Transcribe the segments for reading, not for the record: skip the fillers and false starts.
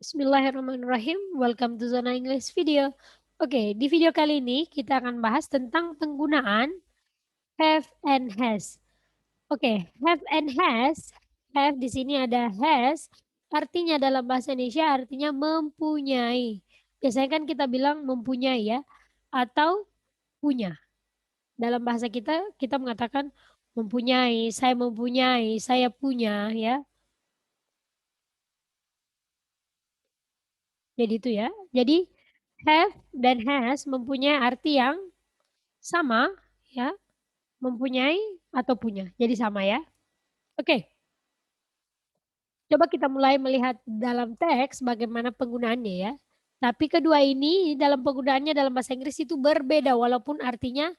Bismillahirrahmanirrahim. Welcome to Zona English video. Oke, di video kali ini kita akan bahas tentang penggunaan have and has. Oke, have and has. Have di sini ada has. Artinya dalam bahasa Indonesia artinya mempunyai. Biasanya kan kita bilang mempunyai ya, atau punya. Dalam bahasa kita mengatakan mempunyai, saya punya ya. Jadi itu ya. Jadi have dan has mempunyai arti yang sama ya, mempunyai atau punya. Jadi sama ya. Oke, coba kita mulai melihat dalam teks bagaimana penggunaannya ya. Tapi kedua ini dalam penggunaannya dalam bahasa Inggris itu berbeda walaupun artinya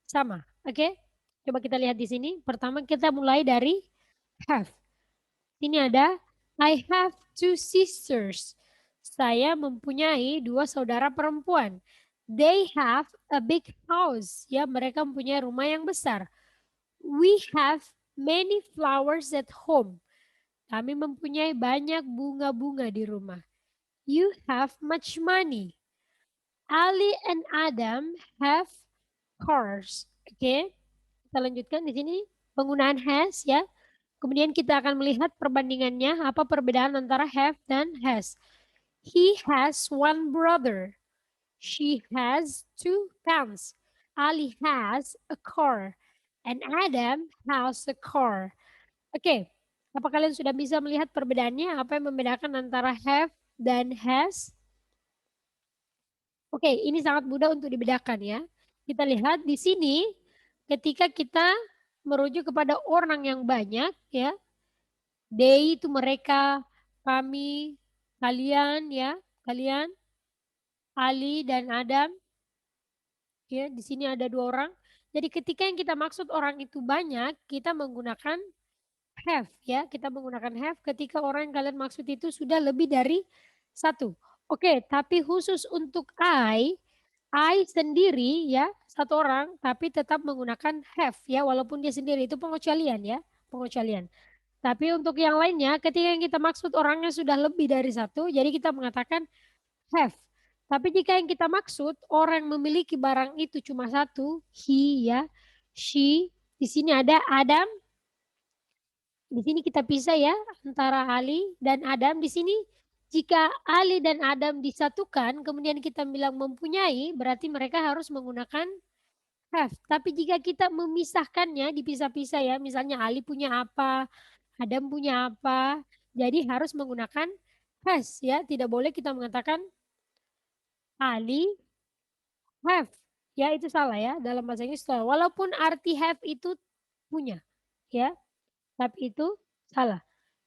sama. Oke, coba kita lihat di sini. Pertama kita mulai dari have. Ini ada I have two sisters. Saya mempunyai dua saudara perempuan. They have a big house. Ya, mereka mempunyai rumah yang besar. We have many flowers at home. Kami mempunyai banyak bunga-bunga di rumah. You have much money. Ali and Adam have cars. Oke, kita lanjutkan di sini penggunaan has ya. Kemudian kita akan melihat perbandingannya, apa perbedaan antara have dan has. He has one brother. She has two pants. Ali has a car. And Adam has a car. Oke, apa kalian sudah bisa melihat perbedaannya? Apa yang membedakan antara have dan has? Oke, ini sangat mudah untuk dibedakan ya. Kita lihat di sini ketika kita merujuk kepada orang yang banyak ya. They itu mereka, kami, kalian ya, kalian, Ali dan Adam. Ya, di sini ada dua orang. Jadi ketika yang kita maksud orang itu banyak, kita menggunakan have ya. Kita menggunakan have ketika orang yang kalian maksud itu sudah lebih dari satu. Oke, tapi khusus untuk I sendiri ya, satu orang, tapi tetap menggunakan have ya, walaupun dia sendiri itu pengecualian ya, pengecualian. Tapi untuk yang lainnya, ketika yang kita maksud orangnya sudah lebih dari satu, jadi kita mengatakan have. Tapi jika yang kita maksud orang memiliki barang itu cuma satu, he ya, she, di sini ada Adam, di sini kita pisah ya antara Ali dan Adam. Di sini jika Ali dan Adam disatukan, kemudian kita bilang mempunyai, berarti mereka harus menggunakan have. Tapi jika kita memisahkannya, dipisah-pisah ya, misalnya Ali punya apa, Adam punya apa, jadi harus menggunakan has ya. Tidak boleh kita mengatakan Ali have. Ya itu salah ya, dalam bahasa Inggris salah. Walaupun arti have itu punya ya, tapi itu salah.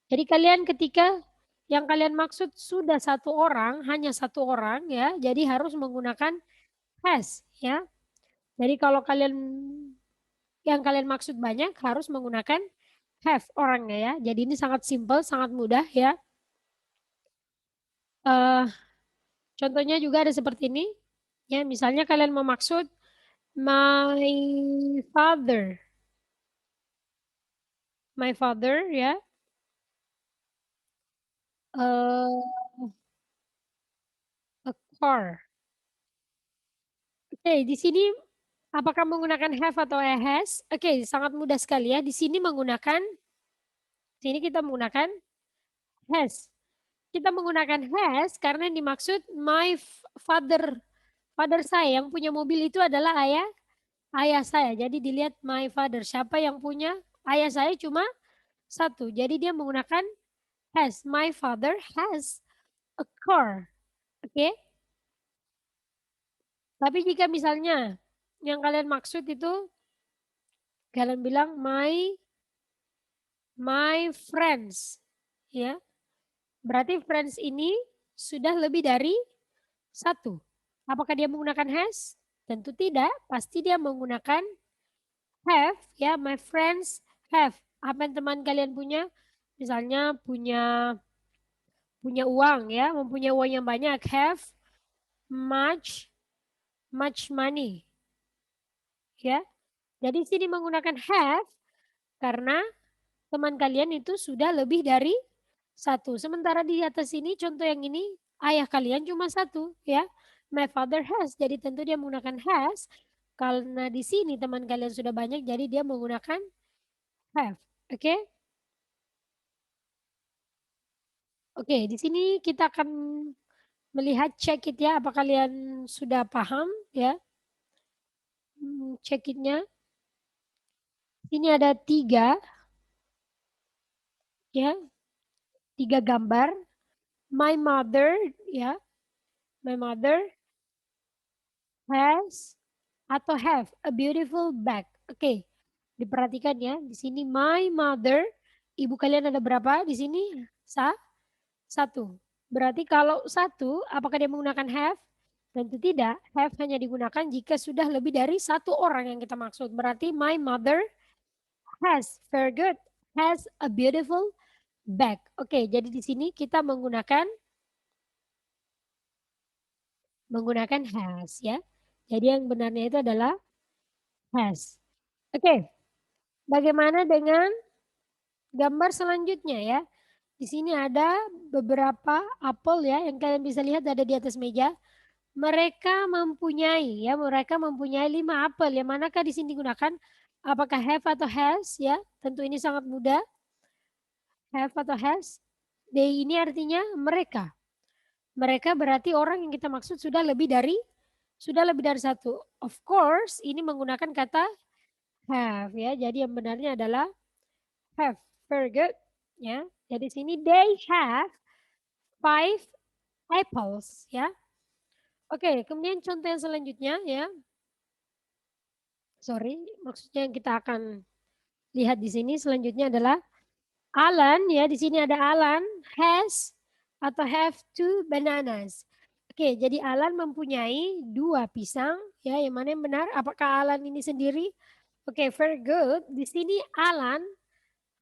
Jadi kalian ketika yang kalian maksud sudah satu orang, hanya satu orang ya, jadi harus menggunakan has ya. Jadi kalau kalian yang kalian maksud banyak harus menggunakan have orangnya ya. Jadi ini sangat simple, sangat mudah ya. Uh, Contohnya juga ada seperti ini. Ya, misalnya kalian memaksud my father. My father ya. Uh, a car. Oke, di sini apakah menggunakan have atau has? Oke, sangat mudah sekali ya. Di sini kita menggunakan has. Kita menggunakan has karena yang dimaksud my father. Father saya yang punya mobil itu adalah ayah saya. Jadi dilihat my father. Siapa yang punya? Ayah saya cuma satu. Jadi dia menggunakan has. My father has a car. Oke. Okay? Tapi jika misalnya yang kalian maksud itu kalian bilang my friends. Ya. Berarti friends ini sudah lebih dari satu. Apakah dia menggunakan has? Tentu tidak. Pasti dia menggunakan have. Ya, my friends have. Apa yang teman kalian punya? Misalnya punya uang ya, mempunyai uang yang banyak. Have much money. Ya. Jadi sini menggunakan have karena teman kalian itu sudah lebih dari 1. Sementara di atas ini contoh yang ini ayah kalian cuma 1 ya. My father has. Jadi tentu dia menggunakan has. Karena di sini teman kalian sudah banyak jadi dia menggunakan have. Oke? Oke, di sini kita akan melihat check it ya. Apa kalian sudah paham ya? Check itnya. Ini ada 3 ya. 3 gambar. My mother ya. My mother has atau have a beautiful bag. Oke, diperhatikan ya. Di sini my mother, ibu kalian ada berapa di sini? 1. Berarti kalau 1, apakah dia menggunakan have? Tentu tidak. Have hanya digunakan jika sudah lebih dari 1 orang yang kita maksud. Berarti my mother has, very good, has a beautiful bag. Oke, jadi di sini kita menggunakan has ya. Jadi yang benarnya itu adalah has. Oke, bagaimana dengan gambar selanjutnya ya? Di sini ada beberapa apel ya yang kalian bisa lihat ada di atas meja. Mereka mempunyai ya, mereka mempunyai 5 apel. Yang manakah di sini digunakan? Apakah have atau has ya? Tentu ini sangat mudah. Have atau has? They ini artinya mereka. Mereka berarti orang yang kita maksud sudah lebih dari 1. Of course, ini menggunakan kata have ya. Jadi yang benarnya adalah have. Very good. Ya. Jadi sini they have 5 apples ya. Oke, kemudian contoh yang selanjutnya ya. Sorry, maksudnya yang kita akan lihat di sini selanjutnya adalah Alan ya. Di sini ada Alan has atau have 2 bananas. Oke, jadi Alan mempunyai 2 pisang ya. Yang mana yang benar? Apakah Alan ini sendiri? Oke, very good. Di sini Alan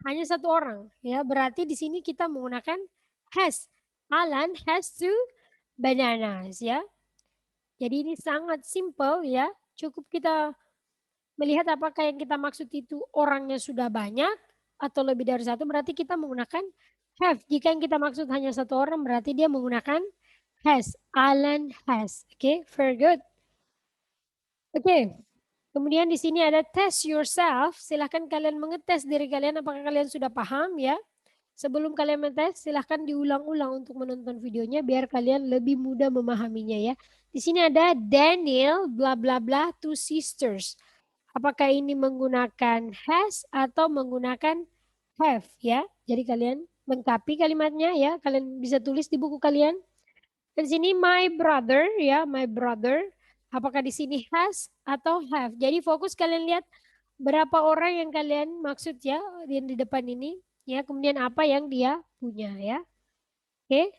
hanya 1 orang ya. Berarti di sini kita menggunakan has. Alan has 2 bananas ya. Jadi ini sangat simple ya. Cukup kita melihat apakah yang kita maksud itu orangnya sudah banyak atau lebih dari 1 berarti kita menggunakan have. Jika yang kita maksud hanya 1 orang berarti dia menggunakan has. Alan has. Oke, very good. Oke. Kemudian di sini ada test yourself. Silahkan kalian mengetes diri kalian apakah kalian sudah paham ya. Sebelum kalian mengetes, silahkan diulang-ulang untuk menonton videonya biar kalian lebih mudah memahaminya ya. Di sini ada Daniel bla bla bla 2 sisters. Apakah ini menggunakan has atau menggunakan have ya. Jadi kalian lengkapi kalimatnya ya. Kalian bisa tulis di buku kalian. Dan sini my brother ya, my brother. Apakah di sini has atau have? Jadi fokus kalian lihat berapa orang yang kalian maksud ya yang di depan ini ya. Kemudian apa yang dia punya ya. Oke.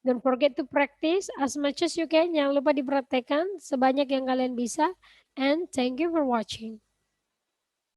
Don't forget to practice as much as you can. Jangan lupa dipraktekkan sebanyak yang kalian bisa. And thank you for watching.